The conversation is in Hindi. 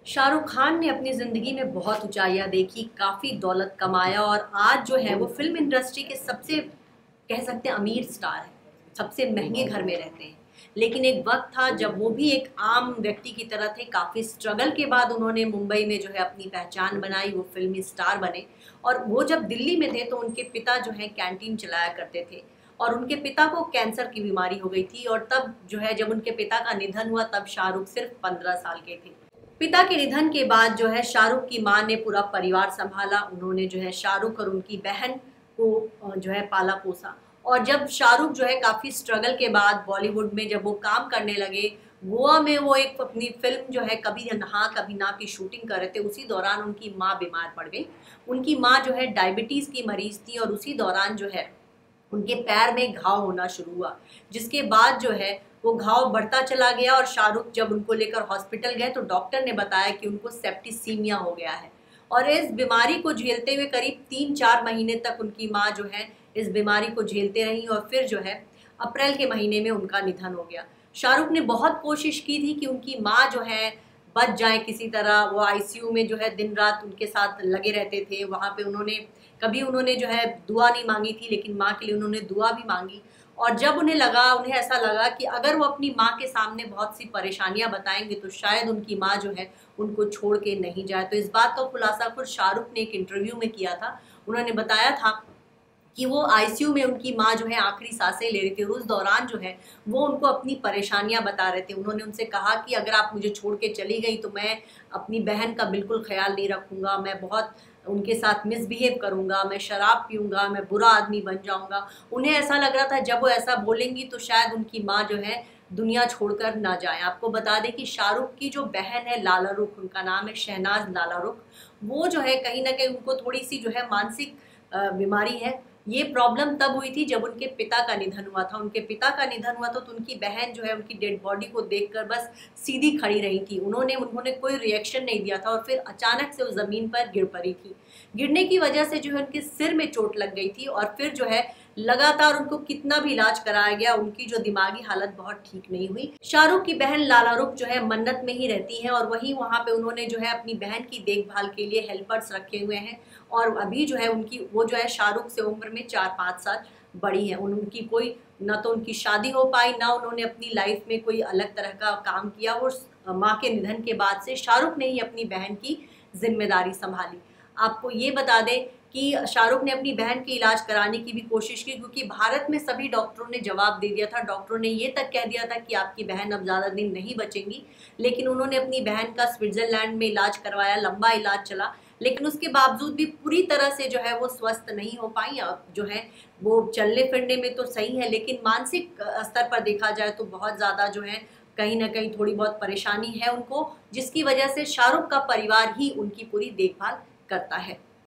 शाहरुख खान ने अपनी ज़िंदगी में बहुत ऊँचाइयाँ देखी, काफ़ी दौलत कमाया और आज जो है वो फ़िल्म इंडस्ट्री के सबसे कह सकते हैं अमीर स्टार हैं, सबसे महँगे घर में रहते हैं। लेकिन एक वक़्त था जब वो भी एक आम व्यक्ति की तरह थे, काफ़ी स्ट्रगल के बाद उन्होंने मुंबई में जो है अपनी पहचान बनाई, वो फ़िल्मी स्टार बने। और वो जब दिल्ली में थे तो उनके पिता जो हैं कैंटीन चलाया करते थे और उनके पिता को कैंसर की बीमारी हो गई थी और तब जो है जब उनके पिता का निधन हुआ तब शाहरुख सिर्फ 15 साल के थे। पिता के निधन के बाद जो है शाहरुख की माँ ने पूरा परिवार संभाला। उन्होंने जो है शाहरुख और उनकी बहन को जो है पाला पोसा। और जब शाहरुख जो है काफ़ी स्ट्रगल के बाद बॉलीवुड में जब वो काम करने लगे, गोवा में वो एक अपनी फ़िल्म जो है कभी हाँ कभी ना की शूटिंग कर रहे थे, उसी दौरान उनकी माँ बीमार पड़ गई। उनकी माँ जो है डायबिटीज़ की मरीज़ थी और उसी दौरान जो है उनके पैर में घाव होना शुरू हुआ, जिसके बाद जो है वो घाव बढ़ता चला गया और शाहरुख जब उनको लेकर हॉस्पिटल गए तो डॉक्टर ने बताया कि उनको सेप्टिसीमिया हो गया है। और इस बीमारी को झेलते हुए करीब 3-4 महीने तक उनकी माँ जो है इस बीमारी को झेलते रहीं और फिर जो है अप्रैल के महीने में उनका निधन हो गया। शाहरुख ने बहुत कोशिश की थी कि उनकी माँ जो है बच जाए किसी तरह। वो आईसीयू में जो है दिन रात उनके साथ लगे रहते थे। वहाँ पे कभी उन्होंने जो है दुआ नहीं मांगी थी, लेकिन माँ के लिए उन्होंने दुआ भी मांगी। और जब उन्हें ऐसा लगा कि अगर वो अपनी माँ के सामने बहुत सी परेशानियां बताएंगे तो शायद उनकी माँ जो है उनको छोड़ के नहीं जाए। तो इस बात का खुलासा खुद शाहरुख ने एक इंटरव्यू में किया था। उन्होंने बताया था कि वो आईसीयू में उनकी माँ जो है आखिरी सांसें ले रही थी और उस दौरान जो है वो उनको अपनी परेशानियां बता रहे थे। उन्होंने उनसे कहा कि अगर आप मुझे छोड़ के चली गई तो मैं अपनी बहन का बिल्कुल ख्याल नहीं रखूंगा, मैं बहुत उनके साथ मिसबिहेव करूंगा, मैं शराब पीऊंगा, मैं बुरा आदमी बन जाऊंगा। उन्हें ऐसा लग रहा था जब वो ऐसा बोलेंगी तो शायद उनकी माँ जो है दुनिया छोड़कर ना जाए। आपको बता दें कि शाहरुख की जो बहन है लाला रुख, उनका नाम है शहनाज लाला रुख, वो जो है कहीं ना कहीं उनको थोड़ी सी जो है मानसिक बीमारी है। ये प्रॉब्लम तब हुई थी जब उनके पिता का निधन हुआ था। उनके पिता का निधन हुआ था तो उनकी बहन जो है उनकी डेड बॉडी को देखकर बस सीधी खड़ी रही थी। उन्होंने उन्होंने कोई रिएक्शन नहीं दिया था और फिर अचानक से वो ज़मीन पर गिर पड़ी थी। गिरने की वजह से जो है उनके सिर में चोट लग गई थी और फिर जो है लगातार उनको कितना भी इलाज कराया गया, उनकी जो दिमागी हालत बहुत ठीक नहीं हुई। शाहरुख की बहन लाला रुख जो है मन्नत में ही रहती हैं और वहीं वहाँ पे उन्होंने जो है अपनी बहन की देखभाल के लिए हेल्पर्स रखे हुए हैं। और अभी जो है उनकी वो जो है शाहरुख से उम्र में 4-5 साल बड़ी है। उनकी कोई ना तो उनकी शादी हो पाई, ना उन्होंने अपनी लाइफ में कोई अलग तरह का काम किया। वो माँ के निधन के बाद से शाहरुख ने ही अपनी बहन की जिम्मेदारी संभाली। आपको ये बता दें कि शाहरुख ने अपनी बहन के इलाज कराने की भी कोशिश की, क्योंकि भारत में सभी डॉक्टरों ने जवाब दे दिया था। डॉक्टरों ने ये तक कह दिया था कि आपकी बहन अब ज़्यादा दिन नहीं बचेंगी। लेकिन उन्होंने अपनी बहन का स्विट्ज़रलैंड में इलाज करवाया, लंबा इलाज चला, लेकिन उसके बावजूद भी पूरी तरह से जो है वो स्वस्थ नहीं हो पाई। अब जो है वो चलने फिरने में तो सही है, लेकिन मानसिक स्तर पर देखा जाए तो बहुत ज़्यादा जो है कहीं ना कहीं थोड़ी बहुत परेशानी है उनको, जिसकी वजह से शाहरुख का परिवार ही उनकी पूरी देखभाल करता है।